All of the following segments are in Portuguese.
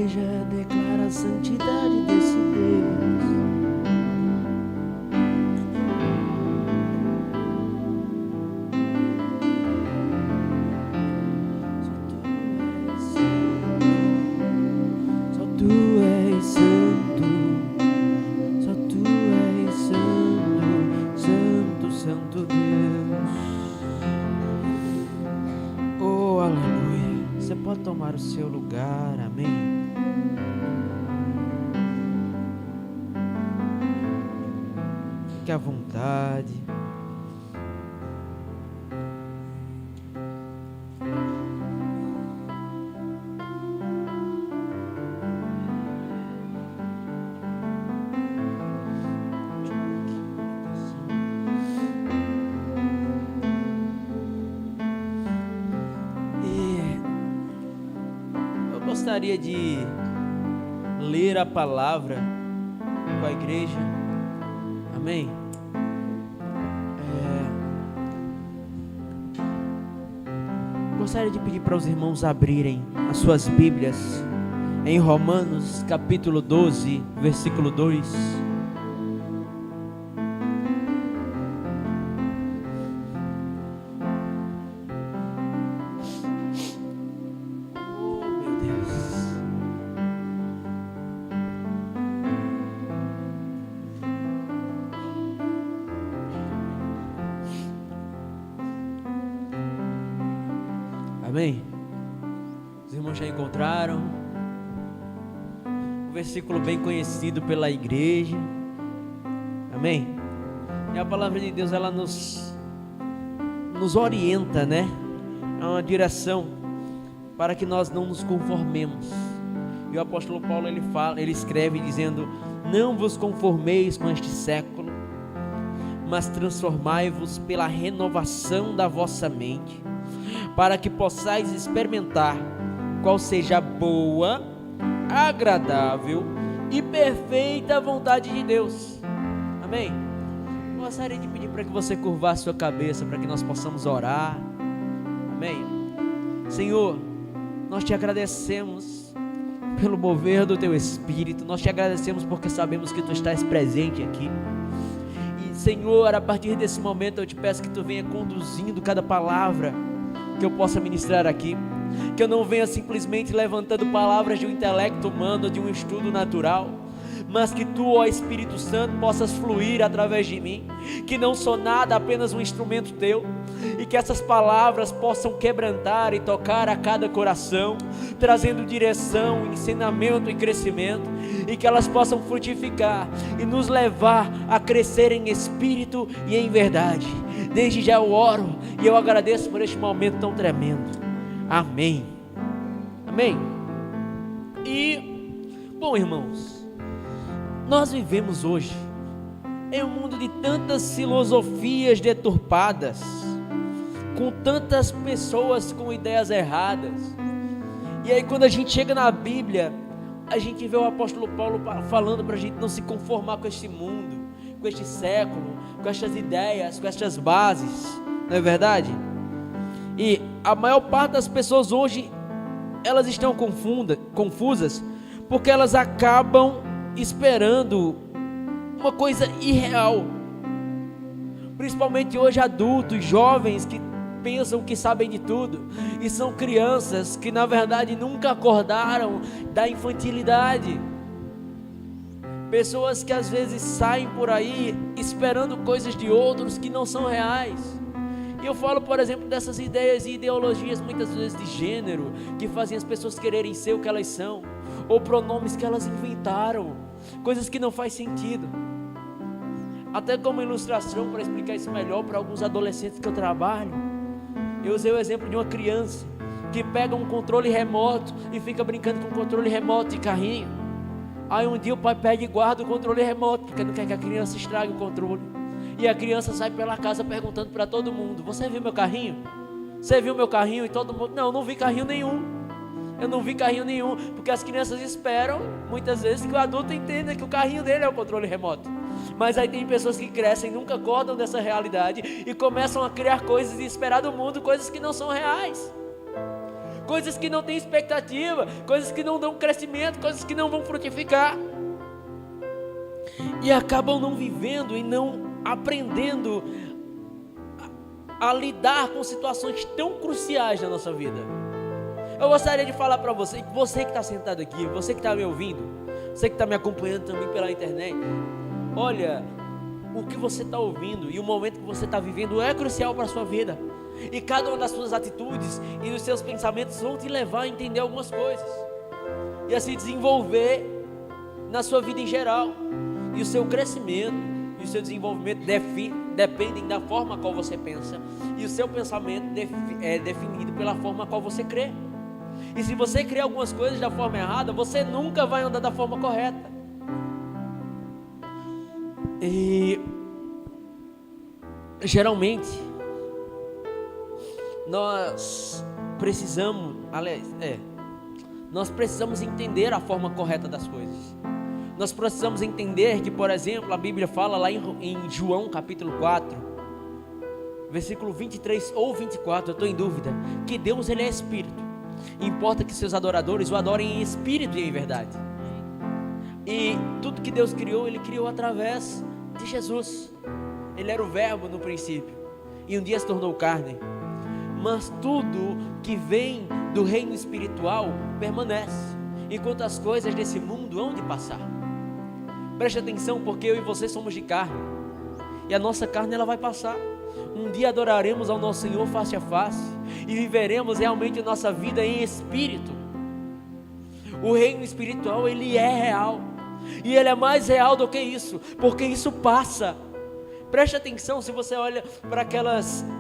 igreja declara a santidade desse Deus. Só tu és santo, só tu és santo, santo, santo Deus. Oh, aleluia. Você pode tomar o seu lugar, amém? Fique à vontade. Gostaria de ler a palavra com a igreja, amém? Gostaria de pedir para os irmãos abrirem as suas Bíblias em Romanos capítulo 12, versículo 2. Amém? Os irmãos já encontraram um versículo bem conhecido pela igreja. Amém? E a palavra de Deus, ela nos orienta, né? É uma direção para que nós não nos conformemos. E o apóstolo Paulo, ele escreve dizendo: não vos conformeis com este século, mas transformai-vos pela renovação da vossa mente, para que possais experimentar qual seja a boa, agradável e perfeita vontade de Deus. Amém? Gostaria de pedir para que você curvasse sua cabeça, para que nós possamos orar. Amém? Senhor, nós te agradecemos pelo mover do teu Espírito, nós te agradecemos porque sabemos que tu estás presente aqui. E Senhor, a partir desse momento eu te peço que tu venha conduzindo cada palavra que eu possa ministrar aqui, que eu não venha simplesmente levantando palavras de um intelecto humano, de um estudo natural, mas que tu, ó Espírito Santo, possas fluir através de mim, que não sou nada, apenas um instrumento teu, e que essas palavras possam quebrantar e tocar a cada coração, trazendo direção, ensinamento e crescimento, e que elas possam frutificar e nos levar a crescer em espírito e em verdade. Desde já eu oro e eu agradeço por este momento tão tremendo. Amém. Amém. E, bom, irmãos, nós vivemos hoje em um mundo de tantas filosofias deturpadas, com tantas pessoas com ideias erradas. E aí quando a gente chega na Bíblia, a gente vê o apóstolo Paulo falando para a gente não se conformar com este mundo, com este século, com estas ideias, com estas bases, não é verdade? E a maior parte das pessoas hoje, elas estão confusas, porque elas acabam esperando uma coisa irreal, principalmente hoje adultos, jovens que pensam que sabem de tudo, e são crianças que na verdade nunca acordaram da infantilidade, pessoas que às vezes saem por aí esperando coisas de outros que não são reais. E eu falo, por exemplo, dessas ideias e ideologias muitas vezes de gênero, que fazem as pessoas quererem ser o que elas são, ou pronomes que elas inventaram, coisas que não faz sentido. Até como ilustração, para explicar isso melhor para alguns adolescentes que eu trabalho, eu usei o exemplo de uma criança que pega um controle remoto e fica brincando com o controle remoto de carrinho. Aí um dia o pai pega e guarda o controle remoto, porque não quer que a criança estrague o controle. E a criança sai pela casa perguntando para todo mundo: você viu meu carrinho? Você viu meu carrinho? E todo mundo: não vi carrinho nenhum. Eu não vi carrinho nenhum. Porque as crianças esperam muitas vezes que o adulto entenda que o carrinho dele é o controle remoto. Mas aí tem pessoas que crescem, nunca acordam dessa realidade e começam a criar coisas e esperar do mundo coisas que não são reais. coisas que não têm expectativa, coisas que não dão crescimento, coisas que não vão frutificar, e acabam não vivendo e não aprendendo a lidar com situações tão cruciais na nossa vida. Eu gostaria de falar para você que está sentado aqui, você que está me ouvindo, você que está me acompanhando também pela internet, olha, o que você está ouvindo e o momento que você está vivendo é crucial para a sua vida, e cada uma das suas atitudes e dos seus pensamentos vão te levar a entender algumas coisas, e a se desenvolver na sua vida em geral, e o seu crescimento e o seu desenvolvimento dependem da forma qual você pensa, e o seu pensamento é definido pela forma qual você crê. E se você crê algumas coisas da forma errada, você nunca vai andar da forma correta. E geralmente nós precisamos entender a forma correta das coisas. Nós precisamos entender que, por exemplo, a Bíblia fala lá em João capítulo 4, versículo 23 ou 24, eu estou em dúvida, que Deus ele é Espírito, importa que seus adoradores o adorem em Espírito e em verdade. E tudo que Deus criou, Ele criou através de Jesus. Ele era o Verbo no princípio, e um dia se tornou carne. Mas tudo que vem do reino espiritual permanece, enquanto as coisas desse mundo hão de passar. Preste atenção, porque eu e você somos de carne, e a nossa carne ela vai passar. Um dia adoraremos ao nosso Senhor face a face, e viveremos realmente a nossa vida em espírito. O reino espiritual ele é real, e ele é mais real do que isso, porque isso passa. Preste atenção, se você olha para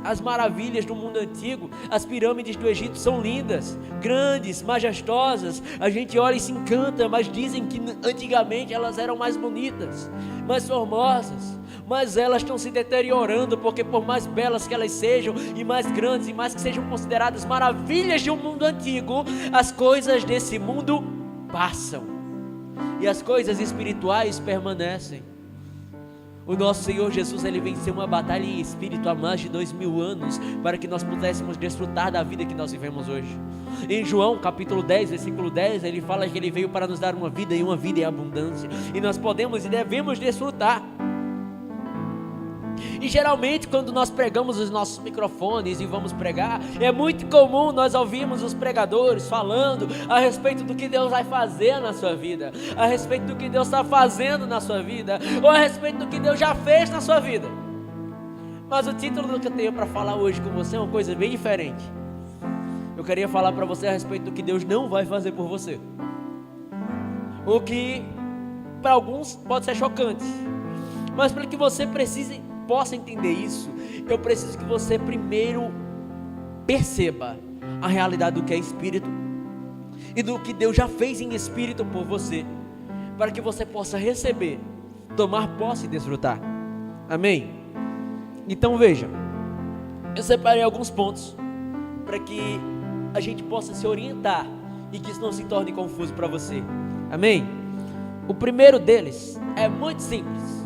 as maravilhas do mundo antigo, as pirâmides do Egito são lindas, grandes, majestosas, a gente olha e se encanta, mas dizem que antigamente elas eram mais bonitas, mais formosas, mas elas estão se deteriorando, porque por mais belas que elas sejam, e mais grandes, e mais que sejam consideradas maravilhas de um mundo antigo, as coisas desse mundo passam, e as coisas espirituais permanecem. O nosso Senhor Jesus, Ele venceu uma batalha em espírito há mais de 2000 anos, para que nós pudéssemos desfrutar da vida que nós vivemos hoje. Em João capítulo 10, versículo 10, Ele fala que Ele veio para nos dar uma vida e uma vida em abundância, e nós podemos e devemos desfrutar. E geralmente quando nós pregamos os nossos microfones e vamos pregar, é muito comum nós ouvirmos os pregadores falando a respeito do que Deus vai fazer na sua vida, a respeito do que Deus está fazendo na sua vida, ou a respeito do que Deus já fez na sua vida. Mas o título do que eu tenho para falar hoje com você é uma coisa bem diferente. Eu queria falar para você a respeito do que Deus não vai fazer por você, o que para alguns pode ser chocante, mas para que você possa entender isso, eu preciso que você primeiro perceba a realidade do que é Espírito e do que Deus já fez em Espírito por você, para que você possa receber, tomar posse e desfrutar. Amém? Então veja, eu separei alguns pontos para que a gente possa se orientar e que isso não se torne confuso para você. Amém? O primeiro deles é muito simples.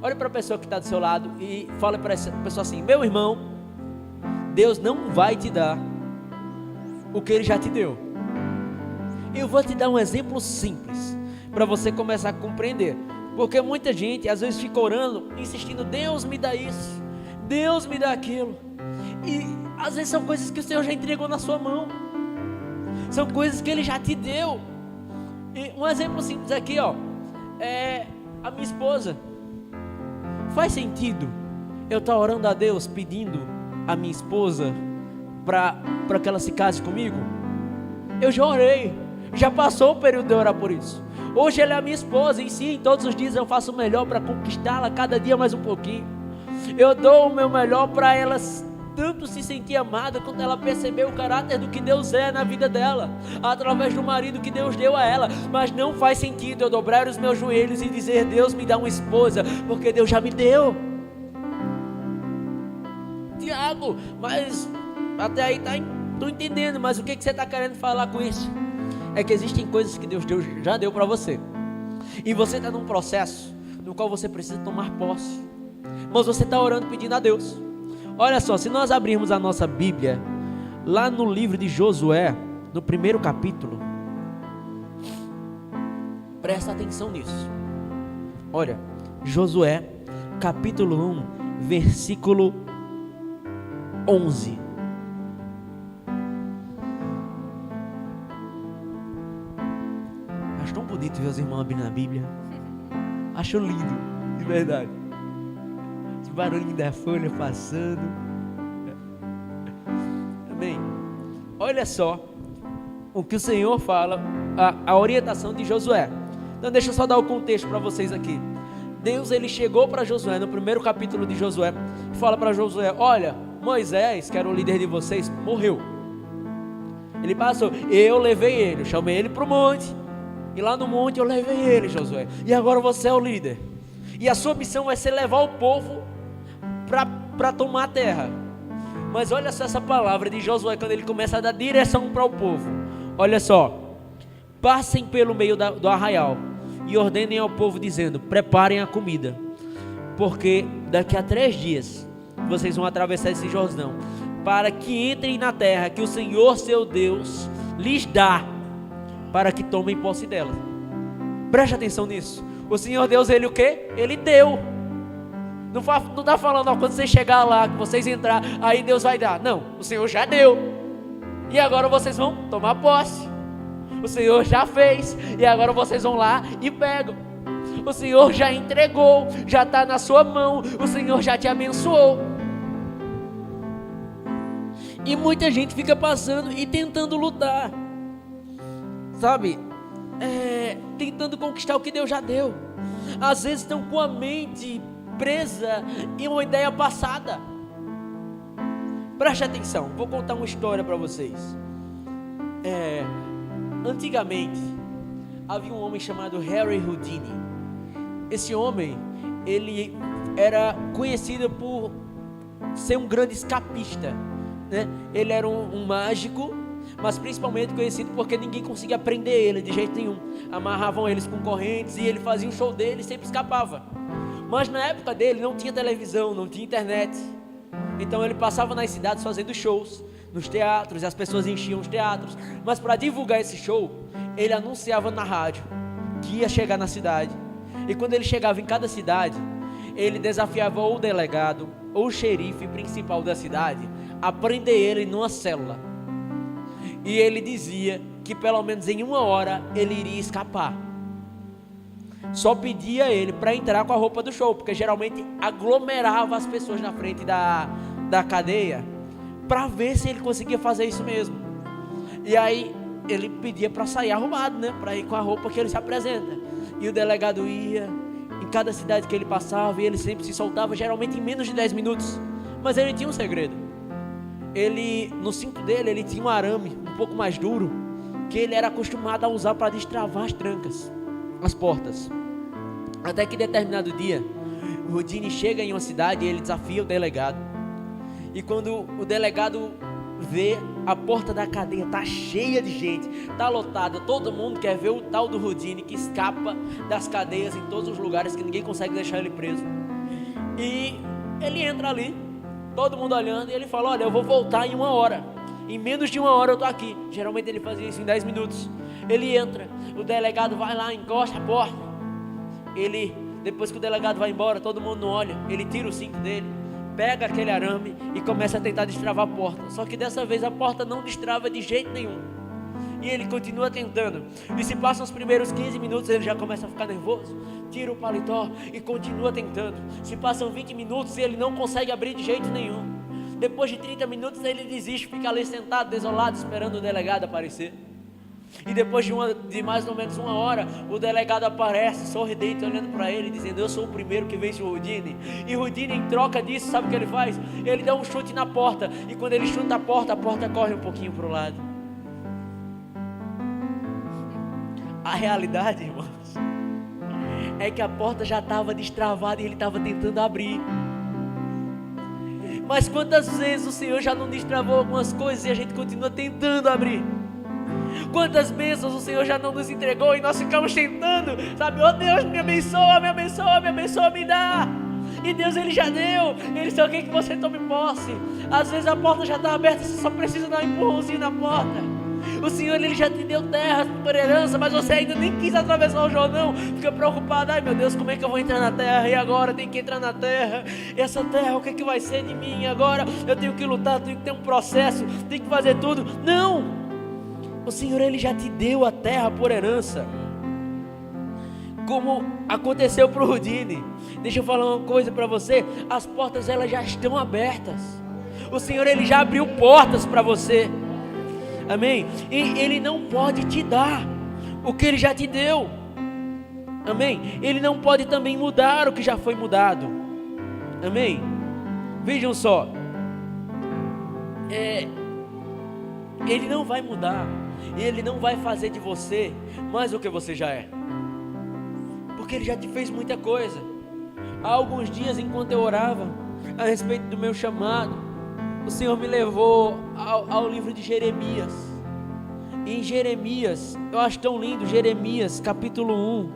Olhe para a pessoa que está do seu lado e fale para essa pessoa assim: meu irmão, Deus não vai te dar o que Ele já te deu. Eu vou te dar um exemplo simples para você começar a compreender, porque muita gente às vezes fica orando, insistindo: Deus me dá isso, Deus me dá aquilo, e às vezes são coisas que o Senhor já entregou na sua mão, são coisas que Ele já te deu. E um exemplo simples aqui, é a minha esposa. Faz sentido eu estar orando a Deus, pedindo a minha esposa para que ela se case comigo? Eu já orei, já passou o período de orar por isso. Hoje ela é a minha esposa, e sim, todos os dias eu faço o melhor para conquistá-la, cada dia mais um pouquinho. Eu dou o meu melhor para ela tanto se sentir amada, quanto ela perceber o caráter do que Deus é na vida dela, através do marido que Deus deu a ela. Mas não faz sentido eu dobrar os meus joelhos e dizer: Deus me dá uma esposa, porque Deus já me deu. Tiago, mas até aí estou entendendo, mas o que você está querendo falar com isso? É que existem coisas que Deus já deu para você, e você está num processo no qual você precisa tomar posse, mas você está orando pedindo a Deus. Olha só, se nós abrirmos a nossa Bíblia lá no livro de Josué, no primeiro capítulo, presta atenção nisso. Olha, Josué, capítulo 1, versículo 11. Acho tão bonito ver os irmãos abrindo a Bíblia. Acho lindo, de verdade. Esse barulhinho da folha passando. Amém. Olha só o que o Senhor fala, a orientação de Josué. Então deixa eu só dar o contexto para vocês aqui. Deus, ele chegou para Josué no primeiro capítulo de Josué e fala para Josué: olha, Moisés, que era o líder de vocês, morreu. Ele passou, eu levei ele, eu chamei ele para o monte, e lá no monte eu levei ele, Josué, e agora você é o líder, e a sua missão vai ser levar o povo para tomar a terra. Mas olha só essa palavra de Josué, quando ele começa a dar direção para o povo. Olha só: passem pelo meio do arraial e ordenem ao povo dizendo: preparem a comida, porque daqui a 3 dias vocês vão atravessar esse Jordão, para que entrem na terra que o Senhor seu Deus lhes dá, para que tomem posse dela. Preste atenção nisso. O Senhor Deus, ele o quê? Ele deu. Não está falando, ó, quando você chegar lá, que vocês entrar, aí Deus vai dar. Não, o Senhor já deu, e agora vocês vão tomar posse. O Senhor já fez, e agora vocês vão lá e pegam. O Senhor já entregou, já está na sua mão, o Senhor já te abençoou. E muita gente fica passando e tentando lutar, sabe, tentando conquistar o que Deus já deu. Às vezes estão com a mente presa em uma ideia passada. Preste atenção, vou contar uma história para vocês. Antigamente havia um homem chamado Harry Houdini. Esse homem, ele era conhecido por ser um grande escapista, né? Ele era um mágico, mas principalmente conhecido porque ninguém conseguia prender ele de jeito nenhum. Amarravam eles com correntes e ele fazia um show dele e sempre escapava. Mas na época dele não tinha televisão, não tinha internet. Então ele passava nas cidades fazendo shows, nos teatros, e as pessoas enchiam os teatros. Mas para divulgar esse show, ele anunciava na rádio que ia chegar na cidade. E quando ele chegava em cada cidade, ele desafiava ou o delegado ou o xerife principal da cidade a prender ele numa célula. E ele dizia que pelo menos em 1 hora ele iria escapar. Só pedia ele para entrar com a roupa do show, porque geralmente aglomerava as pessoas na frente da cadeia, para ver se ele conseguia fazer isso mesmo. E aí ele pedia para sair arrumado, né, para ir com a roupa que ele se apresenta. E o delegado ia em cada cidade que ele passava, e ele sempre se soltava, geralmente em menos de 10 minutos. Mas ele tinha um segredo. No cinto dele, ele tinha um arame um pouco mais duro, que ele era acostumado a usar para destravar as trancas, as portas. Até que determinado dia, o Houdini chega em uma cidade e ele desafia o delegado. E quando o delegado vê a porta da cadeia tá cheia de gente, tá lotada, todo mundo quer ver o tal do Houdini que escapa das cadeias em todos os lugares, que ninguém consegue deixar ele preso. E ele entra ali, todo mundo olhando, e ele fala: olha, eu vou voltar em 1 hora, em menos de 1 hora eu tô aqui. Geralmente ele fazia isso em 10 minutos. Ele entra, o delegado vai lá, encosta a porta. Depois que o delegado vai embora, todo mundo não olha, ele tira o cinto dele, pega aquele arame e começa a tentar destravar a porta. Só que dessa vez a porta não destrava de jeito nenhum. E ele continua tentando. E se passam os primeiros 15 minutos, ele já começa a ficar nervoso, tira o paletó e continua tentando. Se passam 20 minutos e ele não consegue abrir de jeito nenhum. Depois de 30 minutos ele desiste, fica ali sentado, desolado, esperando o delegado aparecer. E depois de mais ou menos 1 hora, o delegado aparece, sorridente, olhando para ele, dizendo: eu sou o primeiro que vence o Houdini. E o Houdini, em troca disso, sabe o que ele faz? Ele dá um chute na porta, e quando ele chuta a porta corre um pouquinho para o lado. A realidade, irmãos, é que a porta já estava destravada e ele estava tentando abrir. Mas quantas vezes o Senhor já não destravou algumas coisas e a gente continua tentando abrir? Quantas bênçãos o Senhor já não nos entregou e nós ficamos tentando, sabe? Oh Deus, me abençoa, me abençoa, me abençoa, me dá. E Deus, Ele já deu, Ele só quer que você tome posse. Às vezes a porta já está aberta, você só precisa dar um empurrãozinho na porta. O Senhor, Ele já te deu terra por herança, mas você ainda nem quis atravessar o Jordão. Fica preocupado, ai meu Deus, como é que eu vou entrar na terra? E agora tem que entrar na terra. Essa terra, o que é que vai ser de mim? Agora eu tenho que lutar, tenho que ter um processo, tenho que fazer tudo. Não! O Senhor, Ele já te deu a terra por herança. Como aconteceu para o Rudine. Deixa eu falar uma coisa para você. As portas, elas já estão abertas. O Senhor, Ele já abriu portas para você. Amém? E Ele não pode te dar o que Ele já te deu. Amém? Ele não pode também mudar o que já foi mudado. Amém? Vejam só. Ele não vai mudar. Ele não vai fazer de você mais o que você já é. Porque Ele já te fez muita coisa. Há alguns dias, enquanto eu orava a respeito do meu chamado, o Senhor me levou ao livro de Jeremias. E em Jeremias, eu acho tão lindo, Jeremias capítulo 1.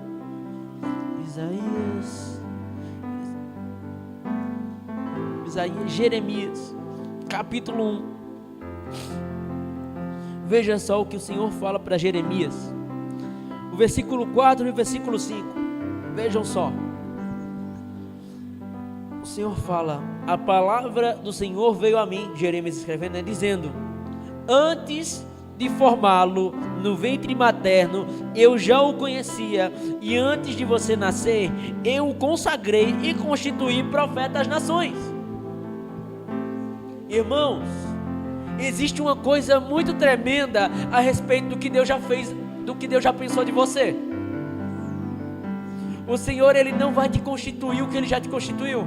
Jeremias capítulo 1. Veja só o que o Senhor fala para Jeremias. O versículo 4 e o versículo 5. Vejam só. O Senhor fala: a palavra do Senhor veio a mim, Jeremias escrevendo, dizendo: antes de formá-lo no ventre materno, eu já o conhecia, e antes de você nascer, eu o consagrei e constituí profeta às nações. Irmãos, existe uma coisa muito tremenda a respeito do que Deus já fez, do que Deus já pensou de você. O Senhor, Ele não vai te constituir o que Ele já te constituiu.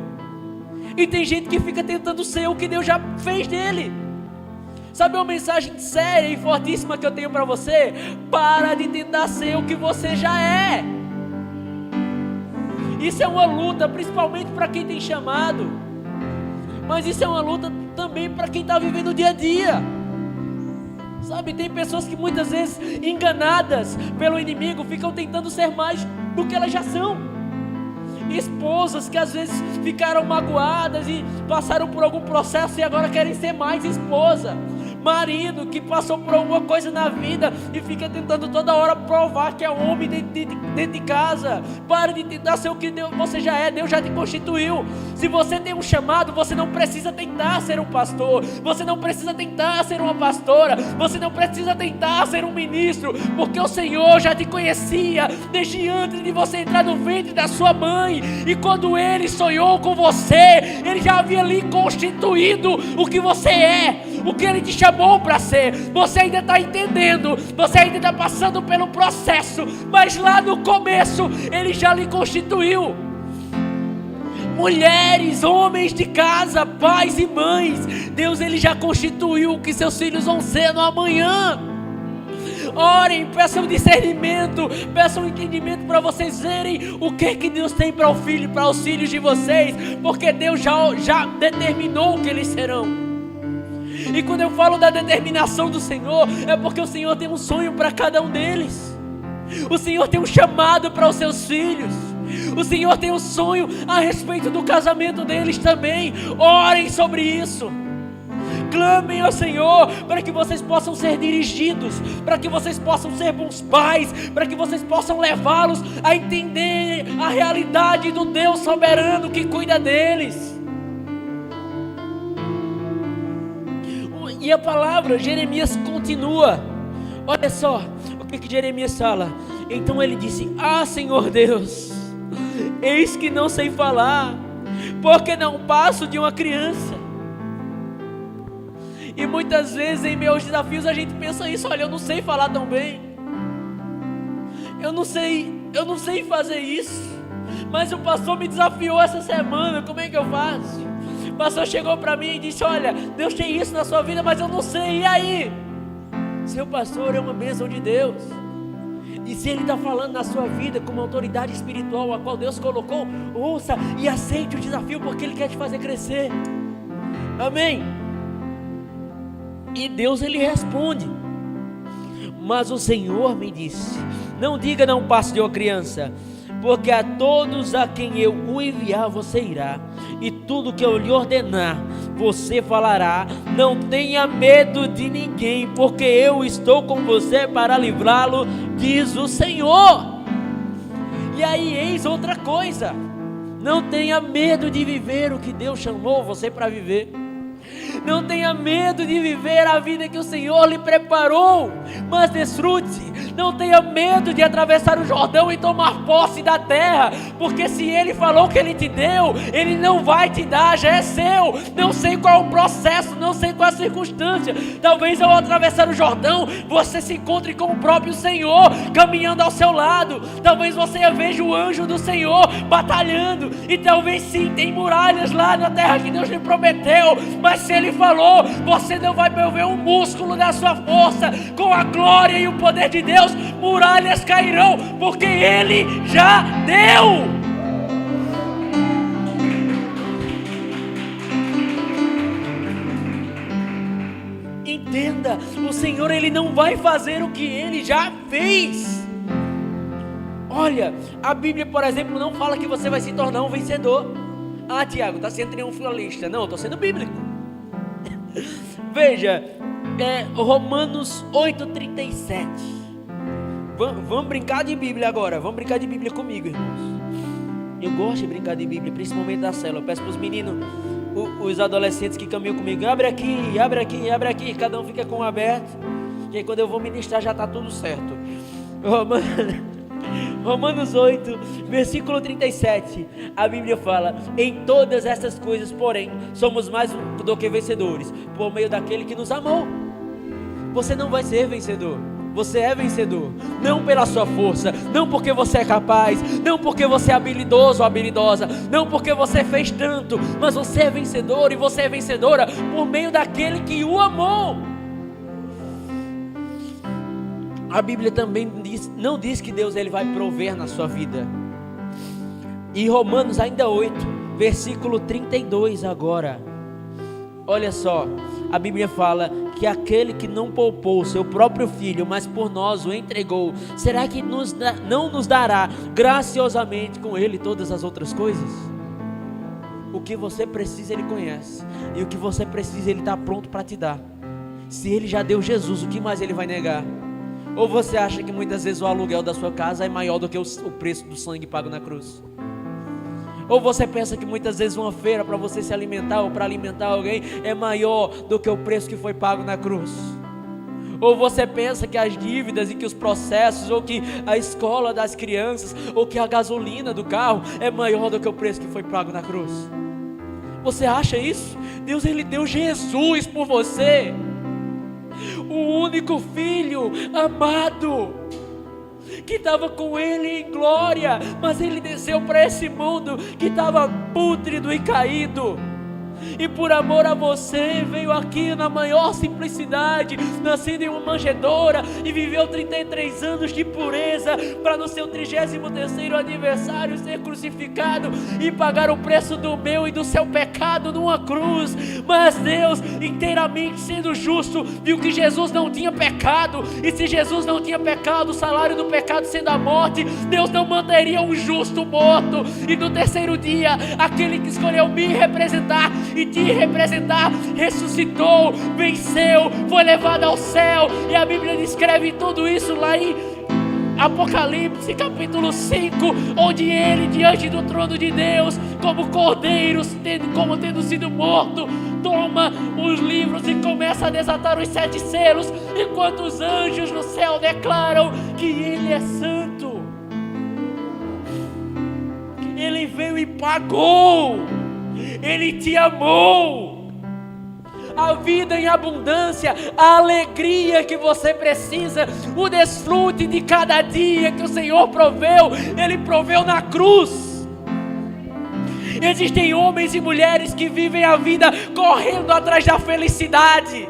E tem gente que fica tentando ser o que Deus já fez dele. Sabe uma mensagem séria e fortíssima que eu tenho para você? Para de tentar ser o que você já é. Isso é uma luta, principalmente para quem tem chamado. Mas isso é uma luta também para quem está vivendo o dia a dia. Sabe, tem pessoas que muitas vezes, enganadas pelo inimigo, ficam tentando ser mais do que elas já são. Esposas que às vezes ficaram magoadas e passaram por algum processo e agora querem ser mais esposa. Marido que passou por alguma coisa na vida e fica tentando toda hora provar que é homem dentro de casa. Pare de tentar ser o que você já é. Deus já te constituiu. Se você tem um chamado, você não precisa tentar ser um pastor, você não precisa tentar ser uma pastora, você não precisa tentar ser um ministro, porque o Senhor já te conhecia desde antes de você entrar no ventre da sua mãe. E quando Ele sonhou com você, Ele já havia lhe constituído o que você é, o que Ele te chamou para ser. Você ainda está entendendo, você ainda está passando pelo processo, mas lá no começo Ele já lhe constituiu. Mulheres, homens de casa, pais e mães, Deus, Ele já constituiu o que seus filhos vão ser no amanhã. Orem, peçam discernimento, peçam entendimento para vocês verem o que Deus tem para os filhos de vocês, porque Deus já determinou o que eles serão. E quando eu falo da determinação do Senhor, é porque o Senhor tem um sonho para cada um deles. O Senhor tem um chamado para os seus filhos. O Senhor tem um sonho a respeito do casamento deles também. Orem sobre isso. Clamem ao Senhor para que vocês possam ser dirigidos, para que vocês possam ser bons pais, para que vocês possam levá-los a entender a realidade do Deus soberano que cuida deles. E a palavra, Jeremias continua. Olha só o que Jeremias fala. Então ele disse: ah, Senhor Deus, eis que não sei falar, porque não passo de uma criança. E muitas vezes em meus desafios a gente pensa isso: olha, eu não sei falar tão bem, eu não sei fazer isso, mas o pastor me desafiou essa semana, como é que eu faço? O pastor chegou para mim e disse: olha, Deus tem isso na sua vida, mas eu não sei, e aí? Seu pastor é uma bênção de Deus, e se Ele está falando na sua vida como autoridade espiritual a qual Deus colocou, ouça e aceite o desafio, porque Ele quer te fazer crescer. Amém? E Deus, Ele responde: mas o Senhor me disse, não diga não passo de uma criança, porque a todos a quem eu o enviar você irá, e tudo que eu lhe ordenar você falará. Não tenha medo de ninguém, porque eu estou com você para livrá-lo, diz o Senhor. E aí, eis outra coisa: não tenha medo de viver o que Deus chamou você para viver. Não tenha medo de viver a vida que o Senhor lhe preparou, mas desfrute. Não tenha medo de atravessar o Jordão e tomar posse da terra, porque se Ele falou que Ele te deu, Ele não vai te dar, já é seu. Não sei qual o processo, não sei qual a circunstância. Talvez ao atravessar o Jordão, você se encontre com o próprio Senhor caminhando ao seu lado. Talvez você veja o anjo do Senhor batalhando, e talvez sim, tem muralhas lá na terra que Deus lhe prometeu, mas se Ele falou, você não vai mover um músculo da sua força. Com a glória e o poder de Deus, muralhas cairão, porque Ele já deu. Entenda, o Senhor, Ele não vai fazer o que Ele já fez. Olha, a Bíblia, por exemplo, não fala que você vai se tornar um vencedor. Ah, Tiago, está sendo triunfalista. Não, estou sendo bíblico. Veja, Romanos 8,37. Vamos brincar de Bíblia agora. Vamos brincar de Bíblia comigo, irmãos. Eu gosto de brincar de Bíblia, principalmente da célula. Eu peço para os meninos, os adolescentes que caminham comigo: abre aqui, abre aqui, abre aqui. Cada um fica com um aberto, que aí quando eu vou ministrar já está tudo certo. Romanos 8, versículo 37, a Bíblia fala: em todas essas coisas, porém, somos mais do que vencedores, por meio daquele que nos amou. Você não vai ser vencedor, você é vencedor, não pela sua força, não porque você é capaz, não porque você é habilidoso ou habilidosa, não porque você fez tanto, mas você é vencedor, e você é vencedora por meio daquele que o amou. A Bíblia também não diz que Deus Ele vai prover na sua vida. E Romanos ainda 8, versículo 32 agora. Olha só, a Bíblia fala que aquele que não poupou seu próprio filho, mas por nós o entregou, será que não nos dará graciosamente com Ele todas as outras coisas? O que você precisa Ele conhece, e o que você precisa Ele está pronto para te dar. Se Ele já deu Jesus, o que mais Ele vai negar? Ou você acha que muitas vezes o aluguel da sua casa é maior do que o preço do sangue pago na cruz? Ou você pensa que muitas vezes uma feira para você se alimentar ou para alimentar alguém é maior do que o preço que foi pago na cruz? Ou você pensa que as dívidas e que os processos, ou que a escola das crianças, ou que a gasolina do carro é maior do que o preço que foi pago na cruz? Você acha isso? Deus Ele deu Jesus por você, o único filho amado, que estava com Ele em glória, mas Ele desceu para esse mundo que estava pútrido e caído, e por amor a você veio aqui na maior simplicidade, nascido em uma manjedoura, e viveu 33 anos de pureza, para no seu 33º aniversário ser crucificado e pagar o preço do meu e do seu pecado numa cruz. Mas Deus, inteiramente sendo justo, viu que Jesus não tinha pecado, e se Jesus não tinha pecado, o salário do pecado sendo a morte, Deus não manteria um justo morto. E no terceiro dia, aquele que escolheu me representar e te representar, ressuscitou, venceu, foi levado ao céu. E a Bíblia descreve tudo isso lá em Apocalipse capítulo 5, onde Ele, diante do trono de Deus, como cordeiro, como tendo sido morto, toma os livros e começa a desatar os 7 selos, enquanto os anjos no céu declaram que Ele é santo. Ele veio e pagou. Ele te amou. A vida em abundância, a alegria que você precisa, o desfrute de cada dia que o Senhor proveu, Ele proveu na cruz. Existem homens e mulheres que vivem a vida correndo atrás da felicidade,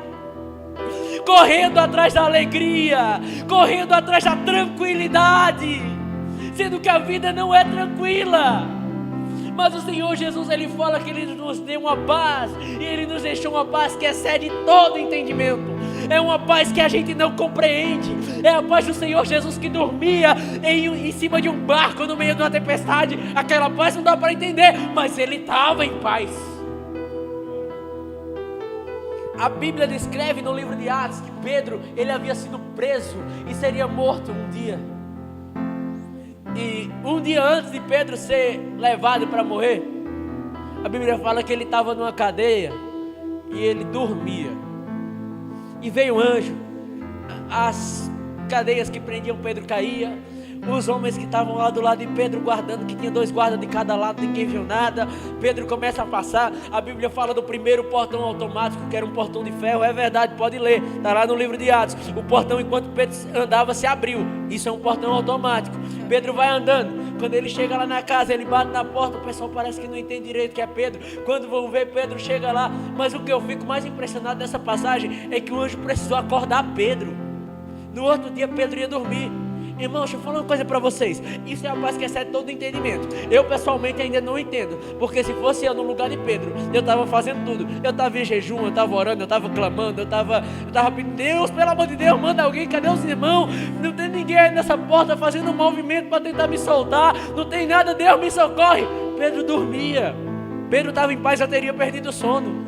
correndo atrás da alegria, correndo atrás da tranquilidade, sendo que a vida não é tranquila. Mas o Senhor Jesus, Ele fala que Ele nos deu uma paz, e Ele nos deixou uma paz que excede todo entendimento. é uma paz que a gente não compreende. É a paz do Senhor Jesus que dormia em cima de um barco no meio de uma tempestade. Aquela paz não dá para entender, mas ele estava em paz. A Bíblia descreve no livro de Atos que Pedro, ele havia sido preso e seria morto um dia. E um dia antes de Pedro ser levado para morrer, a Bíblia fala que ele estava numa cadeia e ele dormia. E veio um anjo, as cadeias que prendiam Pedro caíam, os homens que estavam lá do lado de Pedro guardando, que tinha 2 guardas de cada lado, ninguém viu nada. Pedro começa a passar, a Bíblia fala do primeiro portão automático, que era um portão de ferro, é verdade, pode ler, está lá no livro de Atos. O portão, enquanto Pedro andava, se abriu, isso é um portão automático. Pedro vai andando, quando ele chega lá na casa, ele bate na porta, o pessoal parece que não entende direito que é Pedro. Quando vão ver, Pedro chega lá, mas o que eu fico mais impressionado dessa passagem é que o anjo precisou acordar Pedro. No outro dia Pedro ia dormir. Irmão, deixa eu falar uma coisa para vocês. Isso é a paz que excede todo entendimento. Eu pessoalmente ainda não entendo, porque se fosse eu no lugar de Pedro, eu estava fazendo tudo. Eu estava em jejum, eu estava orando, eu estava clamando, eu estava pedindo, Deus, pelo amor de Deus, manda alguém, cadê os irmãos? Não tem ninguém aí nessa porta fazendo um movimento para tentar me soltar. Não tem nada, Deus me socorre. Pedro dormia. Pedro estava em paz, já teria perdido o sono.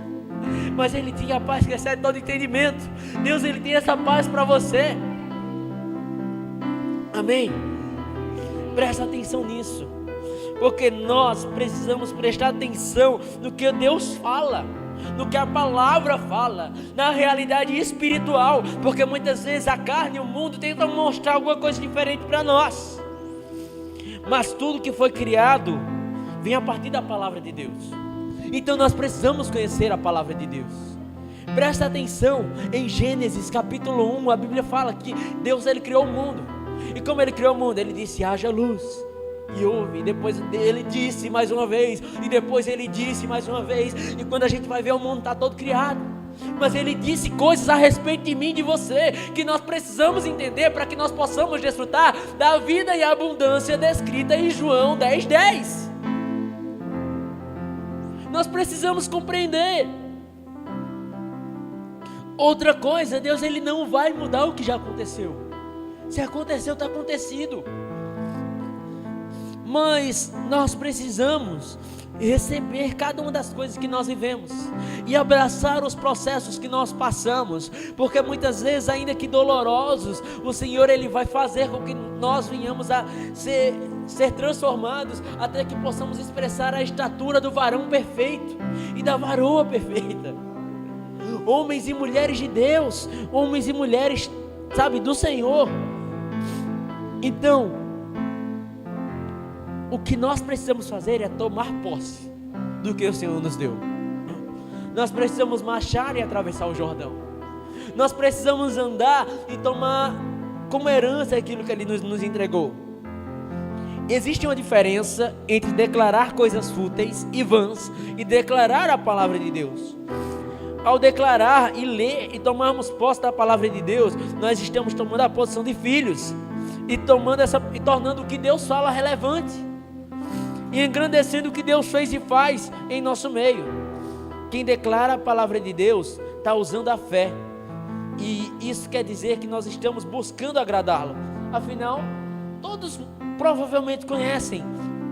Mas ele tinha a paz que excede todo entendimento. Deus, ele tem essa paz para você. Amém? Presta atenção nisso, porque nós precisamos prestar atenção no que Deus fala, no que a palavra fala, na realidade espiritual, porque muitas vezes a carne e o mundo tentam mostrar alguma coisa diferente para nós, mas tudo que foi criado vem a partir da palavra de Deus. Então nós precisamos conhecer a palavra de Deus. Presta atenção, em Gênesis capítulo 1, a Bíblia fala que Deus, ele criou o mundo. E como ele criou o mundo, ele disse, haja luz, e houve. E depois ele disse mais uma vez, e depois ele disse mais uma vez. E quando a gente vai ver, o mundo está todo criado, mas ele disse coisas a respeito de mim e de você, que nós precisamos entender, para que nós possamos desfrutar da vida e abundância descrita em João 10:10. Nós precisamos compreender. Outra coisa, Deus, ele não vai mudar o que já aconteceu. Se aconteceu, está acontecido. Mas nós precisamos receber cada uma das coisas que nós vivemos e abraçar os processos que nós passamos, porque muitas vezes, ainda que dolorosos, o Senhor, ele vai fazer com que nós venhamos a ser transformados, até que possamos expressar a estatura do varão perfeito e da varoa perfeita. Homens e mulheres de Deus, homens e mulheres, sabe, do Senhor. Então, o que nós precisamos fazer é tomar posse do que o Senhor nos deu. Nós precisamos marchar e atravessar o Jordão. Nós precisamos andar e tomar como herança aquilo que Ele nos entregou. Existe uma diferença entre declarar coisas fúteis e vãs e declarar a palavra de Deus. Ao declarar e ler e tomarmos posse da palavra de Deus, nós estamos tomando a posição de filhos e tornando o que Deus fala relevante e engrandecendo o que Deus fez e faz em nosso meio. Quem declara a palavra de Deus está usando a fé, e isso quer dizer que nós estamos buscando agradá-lo. Afinal, todos provavelmente conhecem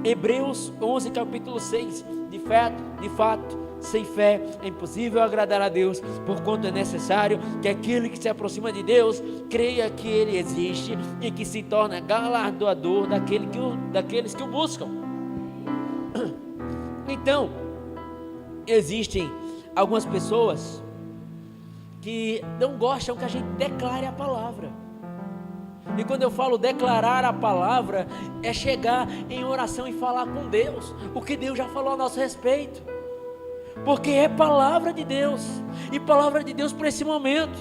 Hebreus 11, capítulo 6, de fato, sem fé é impossível agradar a Deus, porquanto é necessário que aquele que se aproxima de Deus creia que Ele existe e que se torna galardoador daqueles que o buscam. Então, existem algumas pessoas que não gostam que a gente declare a palavra. E quando eu falo declarar a palavra, é chegar em oração e falar com Deus o que Deus já falou a nosso respeito, porque é palavra de Deus, e palavra de Deus para esse momento.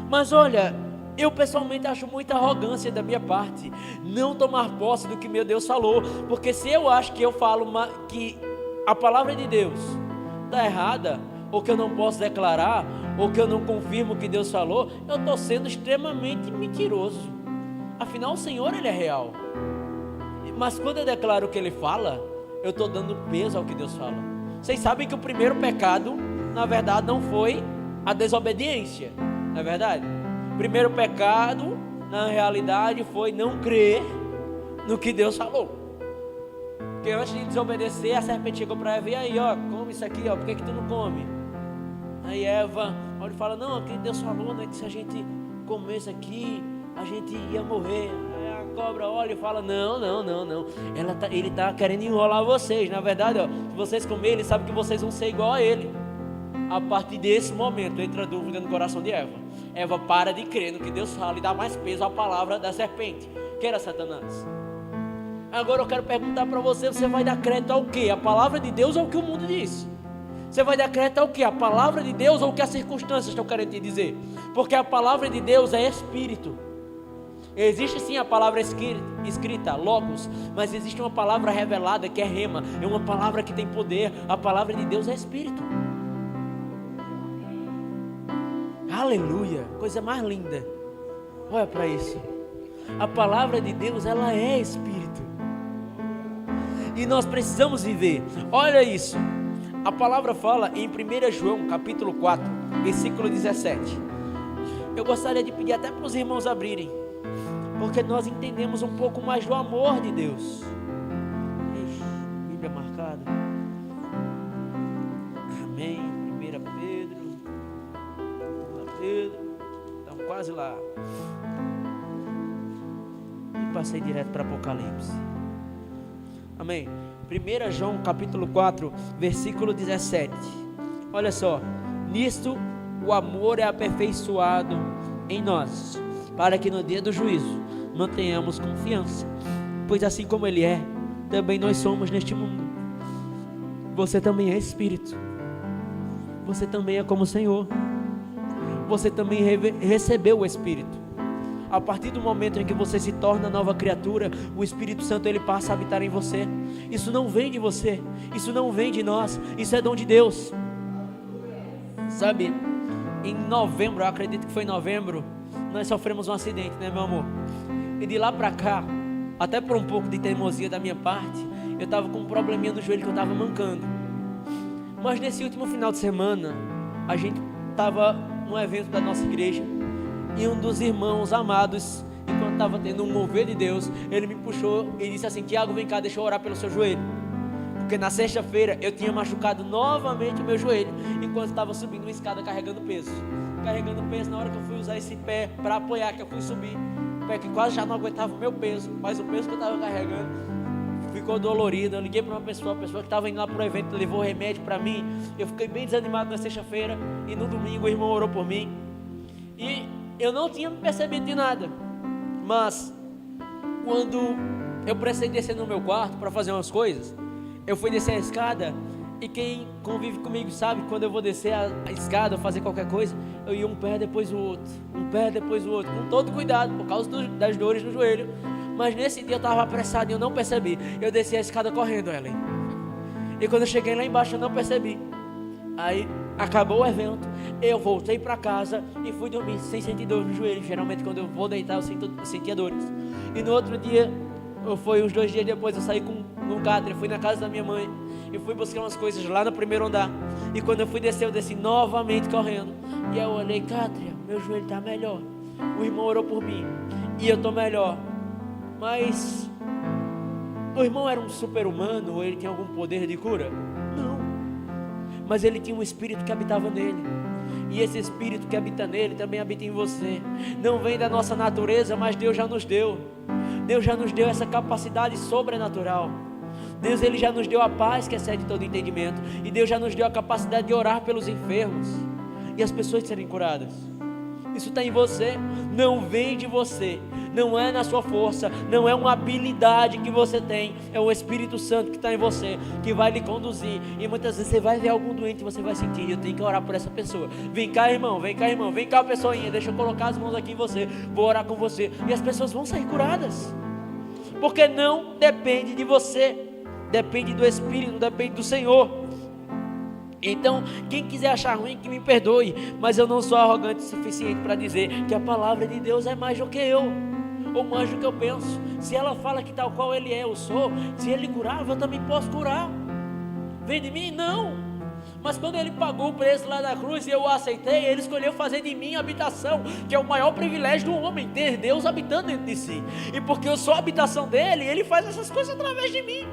Mas olha, eu pessoalmente acho muita arrogância da minha parte não tomar posse do que meu Deus falou, porque se eu acho que eu falo que a palavra de Deus está errada, ou que eu não posso declarar, ou que eu não confirmo o que Deus falou, eu estou sendo extremamente mentiroso. Afinal, o Senhor, Ele é real. Mas quando eu declaro o que Ele fala, eu estou dando peso ao que Deus fala. Vocês sabem que o primeiro pecado, na verdade, não foi a desobediência. Não é verdade? Primeiro pecado, na realidade, foi não crer no que Deus falou. Porque antes de desobedecer, a serpente chegou para Eva: e aí, ó, come isso aqui, ó, por que tu não come? Aí Eva olha e fala: não, aqui Deus falou, né, que se a gente comesse aqui, a gente ia morrer. Aí a cobra olha e fala: não, ele está querendo enrolar vocês. Na verdade, ó, se vocês comerem, ele sabe que vocês vão ser igual a ele. A partir desse momento entra a dúvida no coração de Eva. Eva para de crer no que Deus fala e dá mais peso à palavra da serpente, que era Satanás. Agora eu quero perguntar para você: você vai dar crédito ao quê? A palavra de Deus ou o que o mundo diz? Você vai dar crédito ao quê? A palavra de Deus ou o que as circunstâncias estão querendo te dizer? Porque a palavra de Deus é espírito. Existe sim a palavra escrita, logos, mas existe uma palavra revelada que é rema, é uma palavra que tem poder. A palavra de Deus é espírito. Aleluia, coisa mais linda. Olha para isso. A palavra de Deus, ela é espírito. E nós precisamos viver. Olha isso. A palavra fala em 1 João, capítulo 4, versículo 17. Eu gostaria de pedir até para os irmãos abrirem, porque nós entendemos um pouco mais do amor de Deus. Bíblia marcada. Amém. 1 Pedro. Estamos quase lá. E passei direto para Apocalipse. Amém. 1 João capítulo 4, versículo 17. Olha só: nisto o amor é aperfeiçoado em nós, para que no dia do juízo mantenhamos confiança, pois assim como Ele é, também nós somos neste mundo. Você também é espírito, você também é como o Senhor, você também recebeu o Espírito. A partir do momento em que você se torna nova criatura, o Espírito Santo ele passa a habitar em você. Isso não vem de você, isso não vem de nós, isso é dom de Deus. Sabe, em novembro, eu acredito que foi em novembro, nós sofremos um acidente, né, meu amor? E de lá pra cá, até por um pouco de teimosia da minha parte, eu estava com um probleminha no joelho que eu estava mancando. Mas nesse último final de semana, a gente estava num evento da nossa igreja, e um dos irmãos amados, enquanto estava tendo um mover de Deus, ele me puxou e disse assim: Tiago, vem cá, deixa eu orar pelo seu joelho. Porque na sexta-feira eu tinha machucado novamente o meu joelho, enquanto estava subindo uma escada carregando peso. Na hora que eu fui usar esse pé para apoiar, que eu fui subir, o pé que quase já não aguentava o meu peso, mas o peso que eu estava carregando ficou dolorido. Eu liguei para uma pessoa, a pessoa que estava indo lá para o evento levou remédio para mim. Eu fiquei bem desanimado na sexta-feira, e no domingo o irmão orou por mim, e eu não tinha percebido de nada. Mas quando eu precisei descer no meu quarto para fazer umas coisas, eu fui descer a escada, e quem convive comigo sabe que quando eu vou descer a escada ou fazer qualquer coisa, eu ia um pé depois o outro, com todo cuidado, por causa das dores no joelho. Mas nesse dia eu estava apressado e eu não percebi. Eu desci a escada correndo, Ellen, e quando eu cheguei lá embaixo eu não percebi. Aí acabou o evento, eu voltei para casa e fui dormir sem sentir dor no joelho. Geralmente quando eu vou deitar eu sentia dores. E no outro dia, foi uns 2 dias depois, eu saí com um catre, fui na casa da minha mãe e fui buscar umas coisas lá no primeiro andar. E quando eu fui descer, eu desci novamente correndo. E eu olhei: Cátria, meu joelho está melhor. O irmão orou por mim e eu estou melhor. Mas o irmão era um super-humano, ou ele tinha algum poder de cura? Não. Mas ele tinha um espírito que habitava nele, e esse espírito que habita nele também habita em você. Não vem da nossa natureza, mas Deus já nos deu. Deus já nos deu essa capacidade sobrenatural. Deus ele já nos deu a paz que excede todo entendimento, e Deus já nos deu a capacidade de orar pelos enfermos e as pessoas serem curadas. Isso está em você, não vem de você, não é na sua força, não é uma habilidade que você tem, é o Espírito Santo que está em você, que vai lhe conduzir. E muitas vezes você vai ver algum doente e você vai sentir: eu tenho que orar por essa pessoa. Vem cá, irmão, vem cá, pessoinha, deixa eu colocar as mãos aqui em você, vou orar com você, e as pessoas vão sair curadas, porque não depende de você, depende do Espírito, depende do Senhor. Então, quem quiser achar ruim, que me perdoe, mas eu não sou arrogante o suficiente para dizer que a palavra de Deus é mais do que eu, ou mais do que eu penso. Se ela fala que tal qual Ele é, eu sou. Se Ele curava, eu também posso curar. Vem de mim? Não. Mas quando ele pagou o preço lá da cruz e eu o aceitei, ele escolheu fazer de mim habitação, que é o maior privilégio do homem, ter Deus habitando dentro de si. E porque eu sou a habitação dele, ele faz essas coisas através de mim.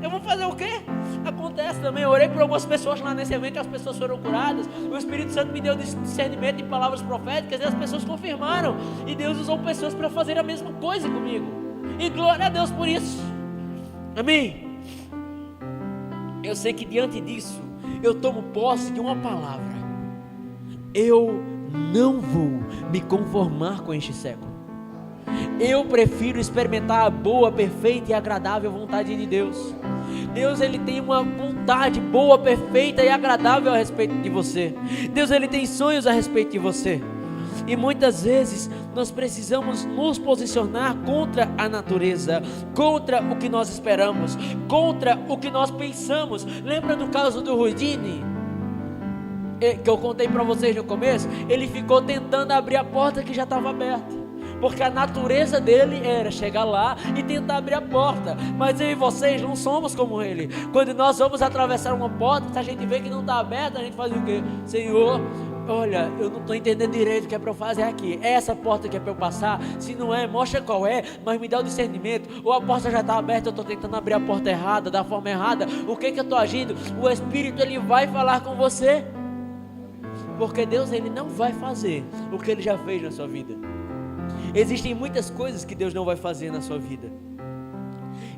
Eu vou fazer o quê? Acontece também, eu orei por algumas pessoas lá nesse evento e as pessoas foram curadas. O Espírito Santo me deu discernimento em palavras proféticas e as pessoas confirmaram. E Deus usou pessoas para fazer a mesma coisa comigo. E glória a Deus por isso. Amém? Eu sei que diante disso, eu tomo posse de uma palavra. Eu não vou me conformar com este século. Eu prefiro experimentar a boa, perfeita e agradável vontade de Deus. Deus, ele tem uma vontade boa, perfeita e agradável a respeito de você. Deus, ele tem sonhos a respeito de você. E muitas vezes nós precisamos nos posicionar contra a natureza, contra o que nós esperamos, contra o que nós pensamos. Lembra do caso do Rudine, que eu contei para vocês no começo? Ele ficou tentando abrir a porta que já estava aberta, porque a natureza dele era chegar lá e tentar abrir a porta. Mas eu e vocês não somos como ele. Quando nós vamos atravessar uma porta, se a gente vê que não está aberta, a gente faz o quê? Senhor, olha, eu não estou entendendo direito o que é para eu fazer aqui. É essa porta que é para eu passar? Se não é, mostra qual é, mas me dá o discernimento. Ou a porta já está aberta, eu estou tentando abrir a porta errada, da forma errada. O que eu estou agindo? O Espírito, ele vai falar com você. Porque Deus, ele não vai fazer o que ele já fez na sua vida. Existem muitas coisas que Deus não vai fazer na sua vida.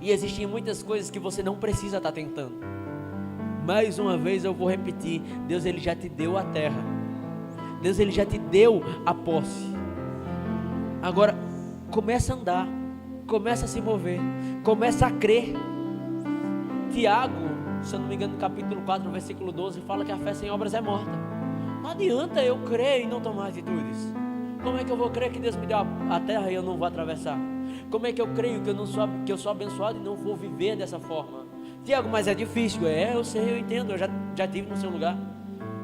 E existem muitas coisas que você não precisa estar tentando. Mais uma vez eu vou repetir. Deus, ele já te deu a terra. Deus, ele já te deu a posse. Agora, começa a andar. Começa a se mover. Começa a crer. Tiago, se eu não me engano, no capítulo 4, versículo 12, fala que a fé sem obras é morta. Não adianta eu crer e não tomar atitudes. Como é que eu vou crer que Deus me deu a terra e eu não vou atravessar? Como é que eu creio que eu sou abençoado e não vou viver dessa forma? Tiago, mas é difícil. Eu sei, eu entendo, eu já estive no seu lugar.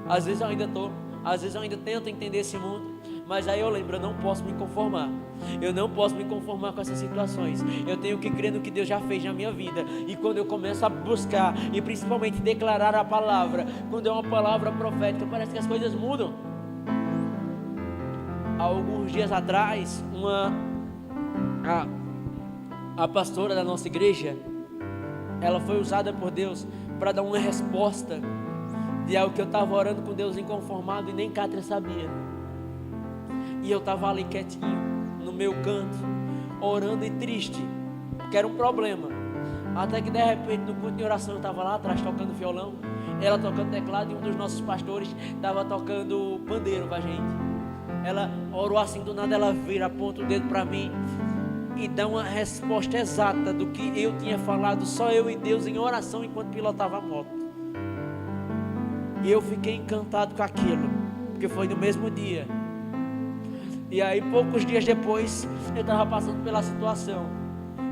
Às vezes eu ainda estou, às vezes eu ainda tento entender esse mundo. Mas aí eu lembro, eu não posso me conformar. Eu não posso me conformar com essas situações. Eu tenho que crer no que Deus já fez na minha vida. E quando eu começo a buscar e principalmente declarar a palavra, quando é uma palavra profética, parece que as coisas mudam. Há alguns dias atrás, a pastora da nossa igreja, ela foi usada por Deus para dar uma resposta de algo que eu estava orando com Deus inconformado e nem Cátria sabia. E eu estava ali quietinho, no meu canto, orando e triste, porque era um problema. Até que de repente, no culto de oração, eu estava lá atrás tocando violão, ela tocando teclado, e um dos nossos pastores estava tocando pandeiro com a gente. Ela orou assim, do nada ela vira, aponta o dedo para mim e dá uma resposta exata do que eu tinha falado, só eu e Deus, em oração, enquanto pilotava a moto. E eu fiquei encantado com aquilo, porque foi no mesmo dia. E aí, poucos dias depois, eu estava passando pela situação.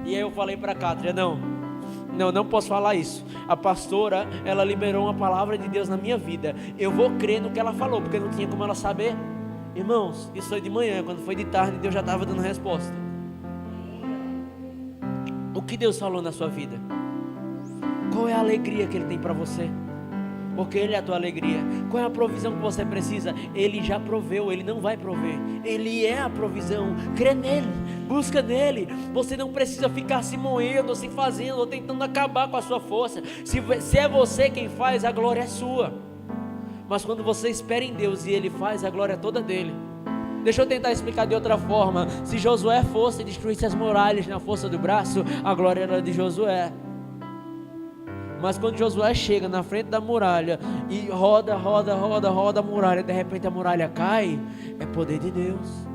E aí eu falei para a Cátria, não posso falar isso. A pastora, ela liberou uma palavra de Deus na minha vida. Eu vou crer no que ela falou, porque não tinha como ela saber. Irmãos, isso foi de manhã. Quando foi de tarde, Deus já estava dando resposta. O que Deus falou na sua vida? Qual é a alegria que Ele tem para você? Porque Ele é a tua alegria. Qual é a provisão que você precisa? Ele já proveu, Ele não vai prover. Ele é a provisão. Crê nele, busca nele. Você não precisa ficar se moendo, se fazendo, ou tentando acabar com a sua força. Se é você quem faz, a glória é sua. Mas quando você espera em Deus e Ele faz, a glória é toda dele. Deixa eu tentar explicar de outra forma. Se Josué fosse e destruísse as muralhas na força do braço, a glória era de Josué. Mas quando Josué chega na frente da muralha e roda a muralha, de repente a muralha cai, é poder de Deus.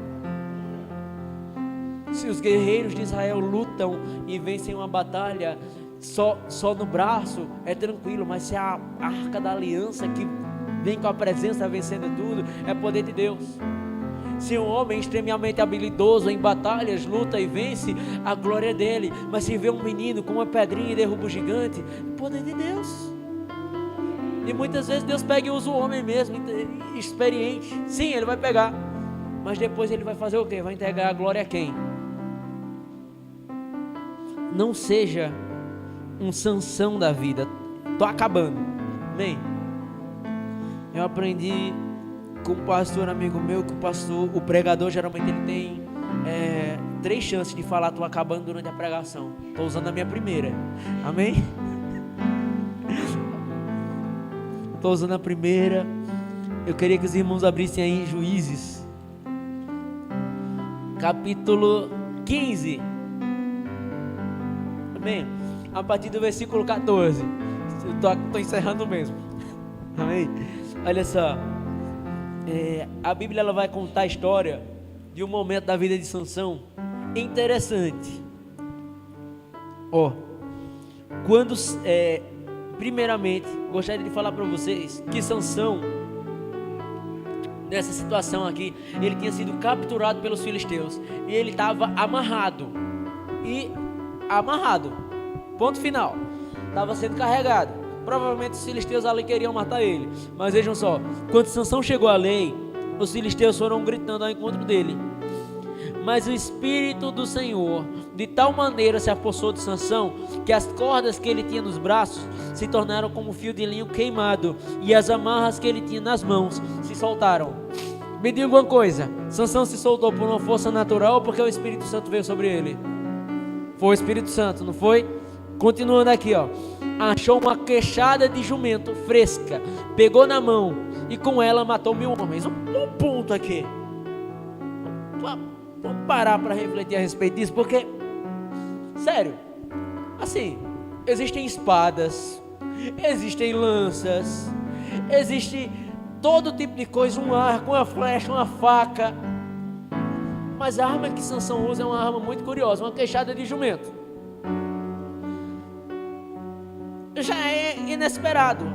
Se os guerreiros de Israel lutam e vencem uma batalha só no braço, é tranquilo. Mas se a arca da aliança que vem com a presença vencendo tudo, é poder de Deus. Se um homem extremamente habilidoso em batalhas luta e vence, a glória é dele. Mas se vê um menino com uma pedrinha e derruba o gigante, é poder de Deus. E muitas vezes Deus pega e usa o homem mesmo, experiente. Sim, Ele vai pegar, mas depois Ele vai fazer o quê? Vai entregar a glória a quem? Não seja um Sansão da vida. Estou acabando. Amém? Eu aprendi com um pastor amigo meu, que o pregador geralmente ele tem 3 chances de falar, tô acabando durante a pregação. Tô usando a minha primeira. Amém? Tô usando a primeira. Eu queria que os irmãos abrissem aí em Juízes, capítulo 15. Amém? A partir do versículo 14. Eu tô encerrando mesmo. Amém? Olha só. A Bíblia ela vai contar a história de um momento da vida de Sansão interessante. Quando primeiramente gostaria de falar para vocês que Sansão, nessa situação aqui, ele tinha sido capturado pelos filisteus e ele estava amarrado, ponto final, estava sendo carregado. Provavelmente os filisteus ali queriam matar ele, mas vejam só, quando Sansão chegou além, os filisteus foram gritando ao encontro dele, mas o Espírito do Senhor de tal maneira se apossou de Sansão, que as cordas que ele tinha nos braços se tornaram como fio de linho queimado, e as amarras que ele tinha nas mãos se soltaram. Me diga uma coisa, Sansão se soltou por uma força natural ou porque o Espírito Santo veio sobre ele? Foi o Espírito Santo, não foi? Continuando aqui, achou uma queixada de jumento fresca, pegou na mão e com ela matou 1000 homens. Um ponto aqui, vamos parar para refletir a respeito disso, porque sério, assim, existem espadas, existem lanças, existe todo tipo de coisa, um arco, uma flecha, uma faca, mas a arma que Sansão usa é uma arma muito curiosa, uma queixada de jumento. Já é inesperado,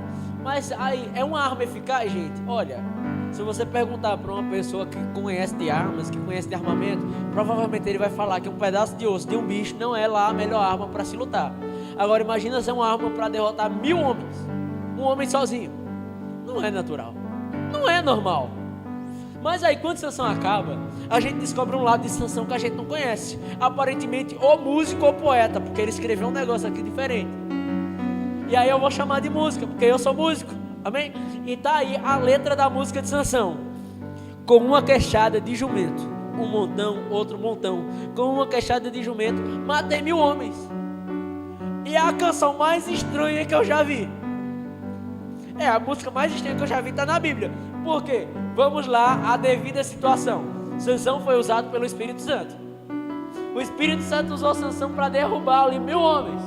mas aí é uma arma eficaz, gente. Olha, se você perguntar para uma pessoa que conhece de armas, que conhece de armamento, provavelmente ele vai falar que um pedaço de osso de um bicho não é lá a melhor arma para se lutar. Agora imagina ser uma arma para derrotar 1000 homens, um homem sozinho. Não é natural, não é normal. Mas aí quando Sansão acaba, a gente descobre um lado de Sansão que a gente não conhece. Aparentemente ou músico ou poeta, porque ele escreveu um negócio aqui diferente. E aí eu vou chamar de música, porque eu sou músico, amém? E tá aí a letra da música de Sansão: com uma queixada de jumento, um montão, outro montão, com uma queixada de jumento, matei 1000 homens. E é a canção mais estranha que eu já vi. É a música mais estranha que eu já vi, tá na Bíblia. Por quê? Vamos lá, a devida situação. Sansão foi usado pelo Espírito Santo. O Espírito Santo usou Sansão para derrubar ali 1000 homens.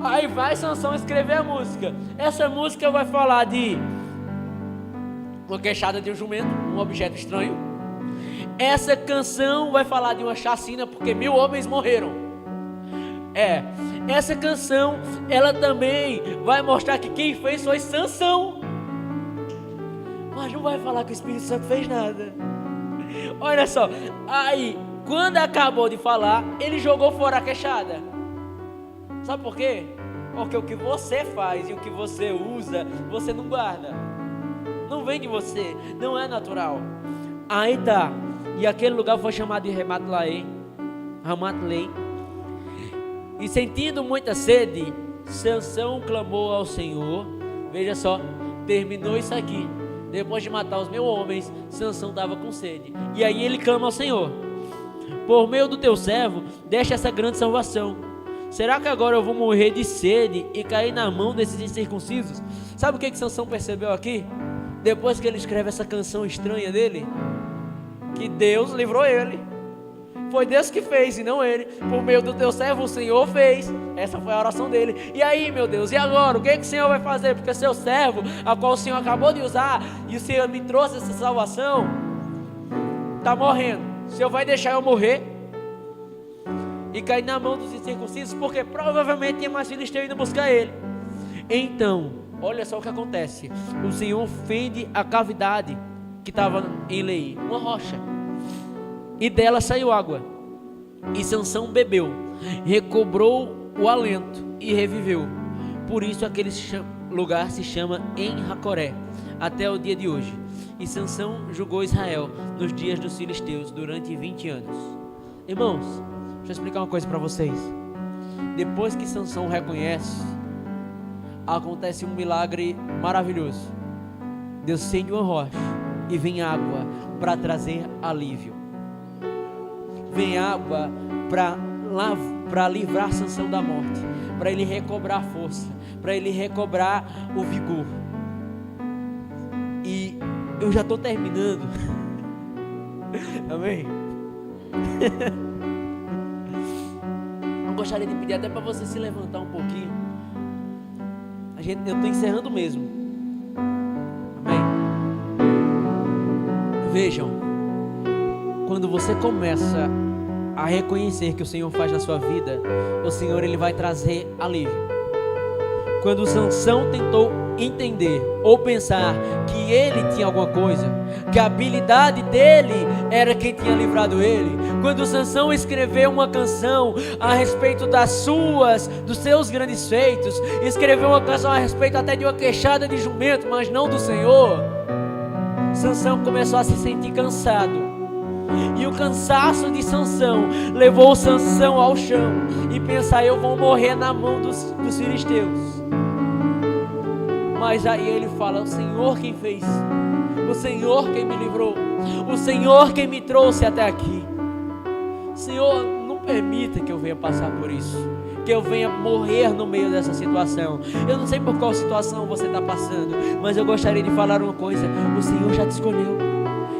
Aí vai Sansão escrever a música. Essa música vai falar de uma queixada de um jumento, um objeto estranho. Essa canção vai falar de uma chacina, porque 1000 homens morreram. Essa canção, ela também vai mostrar que quem fez foi Sansão, mas não vai falar que o Espírito Santo fez nada. Olha só, aí quando acabou de falar, ele jogou fora a queixada. Sabe por quê? Porque o que você faz e o que você usa, você não guarda. Não vem de você, não é natural. Aí tá, e aquele lugar foi chamado de Ramat-Lehi. E sentindo muita sede, Sansão clamou ao Senhor. Veja só, terminou isso aqui. Depois de matar os 1000 homens, Sansão estava com sede. E aí ele clama ao Senhor: por meio do teu servo, deixa essa grande salvação. Será que agora eu vou morrer de sede e cair na mão desses incircuncisos? Sabe o que Sansão percebeu aqui? Depois que ele escreve essa canção estranha dele, que Deus livrou ele. Foi Deus que fez e não ele. Por meio do teu servo o Senhor fez. Essa foi a oração dele. E aí, meu Deus, e agora? O que o Senhor vai fazer? Porque seu servo, a qual o Senhor acabou de usar, e o Senhor me trouxe essa salvação, está morrendo. O Senhor vai deixar eu morrer e cair na mão dos incircuncisos? Porque provavelmente tinha mais filisteu indo buscar ele. Então, olha só o que acontece. O Senhor fende a cavidade que estava em Lehi, uma rocha, e dela saiu água, e Sansão bebeu, recobrou o alento e reviveu. Por isso aquele lugar se chama En-Hacoré até o dia de hoje. E Sansão julgou Israel nos dias dos filisteus durante 20 anos. Irmãos, deixa eu explicar uma coisa para vocês. Depois que Sansão reconhece acontece um milagre maravilhoso. Deus acende uma rocha e vem água para trazer alívio. Vem água para livrar Sansão da morte, para ele recobrar a força, para ele recobrar o vigor. E eu já estou terminando. Amém? Eu gostaria de pedir até para você se levantar um pouquinho. Eu estou encerrando mesmo. Amém? Vejam, quando você começa a reconhecer que o Senhor faz na sua vida, o Senhor ele vai trazer alívio. Quando Sansão tentou entender ou pensar que ele tinha alguma coisa, que a habilidade dele era quem tinha livrado ele, quando Sansão escreveu uma canção a respeito dos seus grandes feitos, escreveu uma canção a respeito até de uma queixada de jumento, mas não do Senhor, Sansão começou a se sentir cansado. E o cansaço de Sansão levou Sansão ao chão e pensar: eu vou morrer na mão dos filisteus. Mas aí ele fala: o Senhor quem fez, o Senhor quem me livrou, o Senhor quem me trouxe até aqui. Senhor, não permita que eu venha passar por isso, que eu venha morrer no meio dessa situação. Eu não sei por qual situação você está passando, mas eu gostaria de falar uma coisa: o Senhor já te escolheu.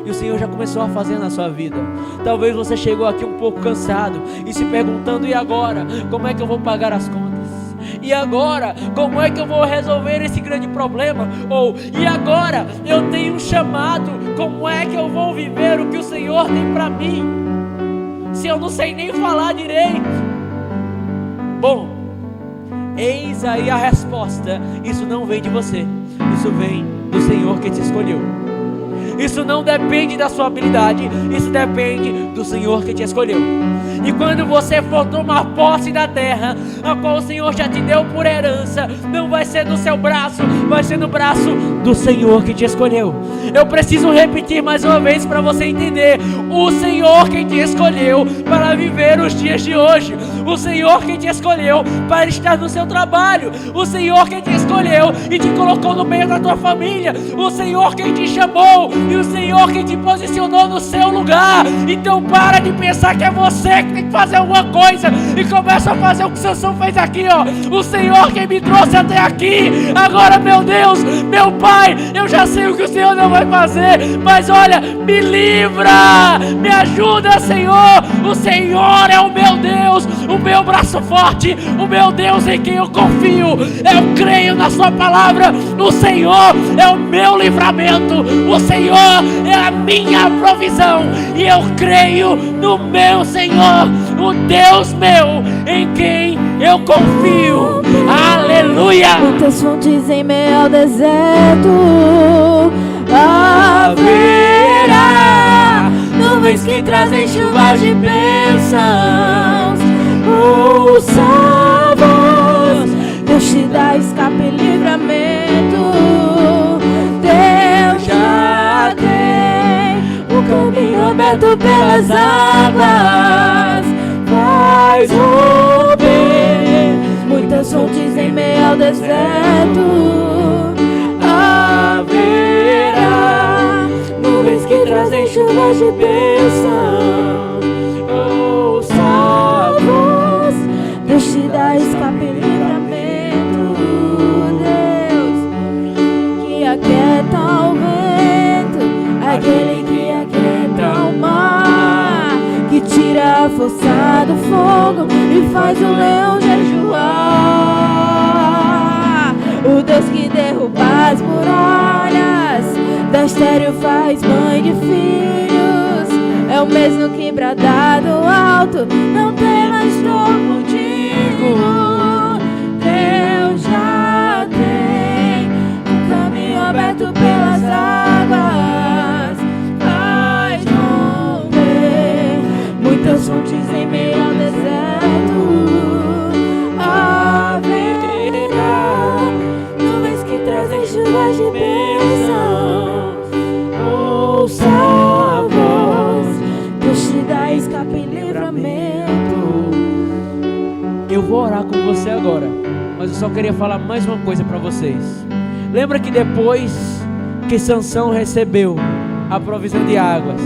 E o Senhor já começou a fazer na sua vida. Talvez você chegou aqui um pouco cansado e se perguntando: e agora? Como é que eu vou pagar as contas? E agora? Como é que eu vou resolver esse grande problema? Ou, e agora? Eu tenho um chamado. Como é que eu vou viver o que o Senhor tem para mim, se eu não sei nem falar direito? Bom, eis aí a resposta. Isso não vem de você, isso vem do Senhor que te escolheu. Isso não depende da sua habilidade, isso depende do Senhor que te escolheu. E quando você for tomar posse da terra, a qual o Senhor já te deu por herança, não vai ser no seu braço, vai ser no braço do Senhor que te escolheu. Eu preciso repetir mais uma vez para você entender: o Senhor quem te escolheu para viver os dias de hoje, o Senhor quem te escolheu para estar no seu trabalho, o Senhor quem te escolheu e te colocou no meio da tua família, o Senhor quem te chamou e o Senhor quem te posicionou no seu lugar. Então para de pensar que é você que tem que fazer alguma coisa e começa a fazer o que Sansão fez aqui, ó. O Senhor quem me trouxe até aqui. Agora, meu Deus, meu Pai, eu já sei o que o Senhor não vai fazer, mas olha, me livra, me ajuda, Senhor. O Senhor é o meu Deus, o meu braço forte, o meu Deus em quem eu confio. Eu creio na sua palavra. O Senhor é o meu livramento, o Senhor é a minha provisão, e eu creio no meu Senhor, o Deus meu, em quem eu confio. Aleluia! Muitas fontes em meio ao deserto haverá nuvens que trazem chuvas de bênçãos. Ouça a voz, Deus te dá escape e livramento. Deus já tem o caminho aberto pelas águas, faz romper muitas fontes em meio ao deserto. Haverá nuvens que trazem chuvas de bênção. Ouça a voz, Deus te dá escape e livramento. Deus que aquieta o vento, aquele que aquieta o mar, que tira a força do fogo e faz o leão jejuar. O Deus que derruba as muralhas, da estéril faz mãe de filhos, é o mesmo que bradar do alto: não temas, estou contigo. Deus já tem um caminho aberto pelas águas, faz romper muitas fontes em meio ao deserto. Haverá nuvens que trazem chuvas de bênçãos. Ouça a voz, Deus te dá escape e livramento. Eu vou orar com você agora. Mas eu só queria falar mais uma coisa para vocês. Lembra que depois que Sansão recebeu a provisão de águas,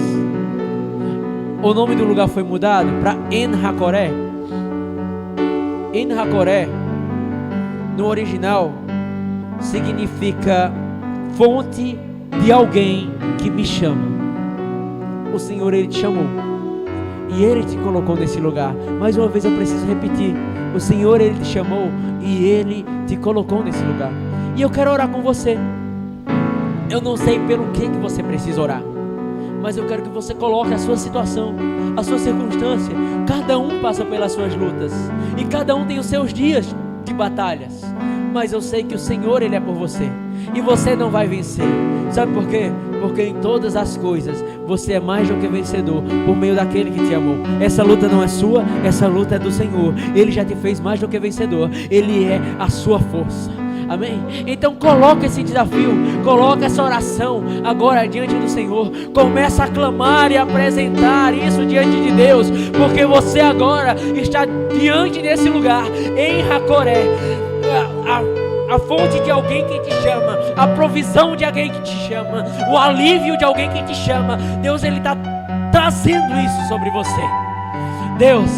o nome do lugar foi mudado para En-Hacoré. En-Hacoré, no original, significa fonte de alguém que me chama. O Senhor, Ele te chamou e Ele te colocou nesse lugar. Mais uma vez eu preciso repetir: o Senhor, Ele te chamou e Ele te colocou nesse lugar. E eu quero orar com você. Eu não sei pelo que você precisa orar, mas eu quero que você coloque a sua situação, a sua circunstância. Cada um passa pelas suas lutas e cada um tem os seus dias de batalhas, mas eu sei que o Senhor, Ele é por você e você não vai vencer. Sabe por quê? Porque em todas as coisas você é mais do que vencedor por meio daquele que te amou. Essa luta não é sua, essa luta é do Senhor. Ele já te fez mais do que vencedor. Ele é a sua força. Amém? Então coloca esse desafio, coloca essa oração agora diante do Senhor. Começa a clamar e apresentar isso diante de Deus, porque você agora está diante desse lugar, em Hacoré, a fonte de alguém que te chama, a provisão de alguém que te chama, o alívio de alguém que te chama. Deus, Ele está trazendo isso sobre você. Deus,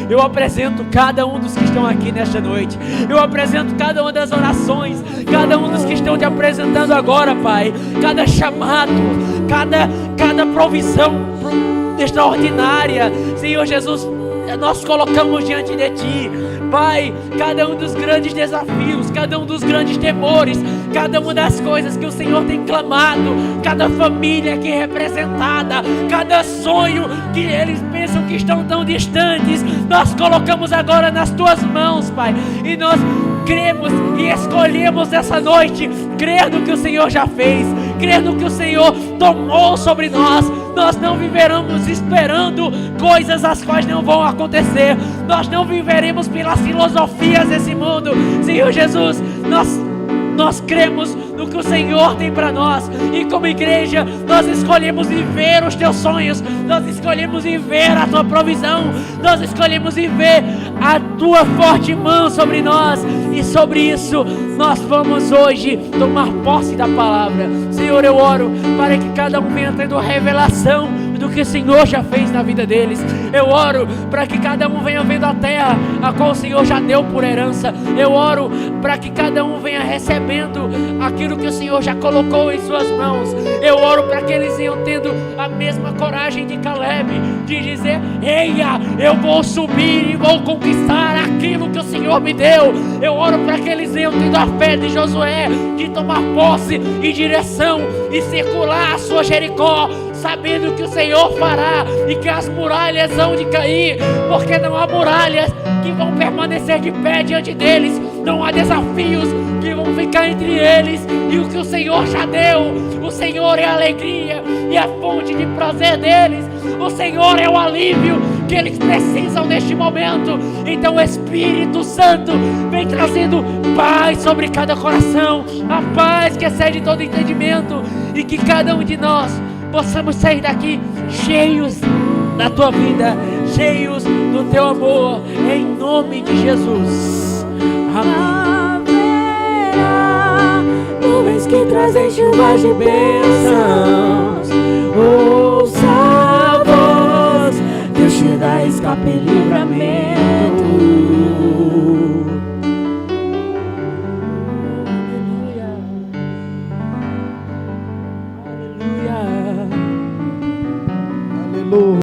eu apresento cada um dos que estão aqui nesta noite. Eu apresento cada uma das orações, cada um dos que estão te apresentando agora, Pai. Cada chamado, cada provisão extraordinária, Senhor Jesus, nós colocamos diante de Ti, Pai, cada um dos grandes desafios, cada um dos grandes temores, cada uma das coisas que o Senhor tem clamado, cada família aqui representada, cada sonho que eles pensam que estão tão distantes, nós colocamos agora nas Tuas mãos, Pai, e nós cremos e escolhemos nessa noite crer no que o Senhor já fez, crer no que o Senhor tomou sobre nós. Nós não viveremos esperando coisas as quais não vão acontecer. Nós não viveremos pelas filosofias desse mundo. Senhor Jesus, nós cremos no que o Senhor tem para nós. E como igreja, nós escolhemos viver os Teus sonhos. Nós escolhemos viver a Tua provisão. Nós escolhemos viver a Tua forte mão sobre nós. E sobre isso, nós vamos hoje tomar posse da palavra. Senhor, eu oro para que cada um venha tendo revelação do que o Senhor já fez na vida deles. Eu oro para que cada um venha vendo a terra a qual o Senhor já deu por herança. Eu oro para que cada um venha recebendo aquilo que o Senhor já colocou em suas mãos. Eu oro para que eles venham tendo a mesma coragem de Caleb, de dizer: eia, eu vou subir e vou conquistar aquilo que o Senhor me deu. Eu oro para que eles venham tendo a fé de Josué, de tomar posse e direção e circular a sua Jericó, sabendo que o Senhor fará e que as muralhas hão de cair, porque não há muralhas que vão permanecer de pé diante deles, não há desafios que vão ficar entre eles e o que o Senhor já deu. O Senhor é a alegria e a fonte de prazer deles. O Senhor é o alívio que eles precisam neste momento. Então o Espírito Santo vem trazendo paz sobre cada coração, a paz que excede todo entendimento, e que cada um de nós possamos sair daqui cheios da Tua vida, cheios do Teu amor, em nome de Jesus. Amém. Nuvens que trazem chuvas de bênçãos, ouça a voz, Deus te dá escape livre.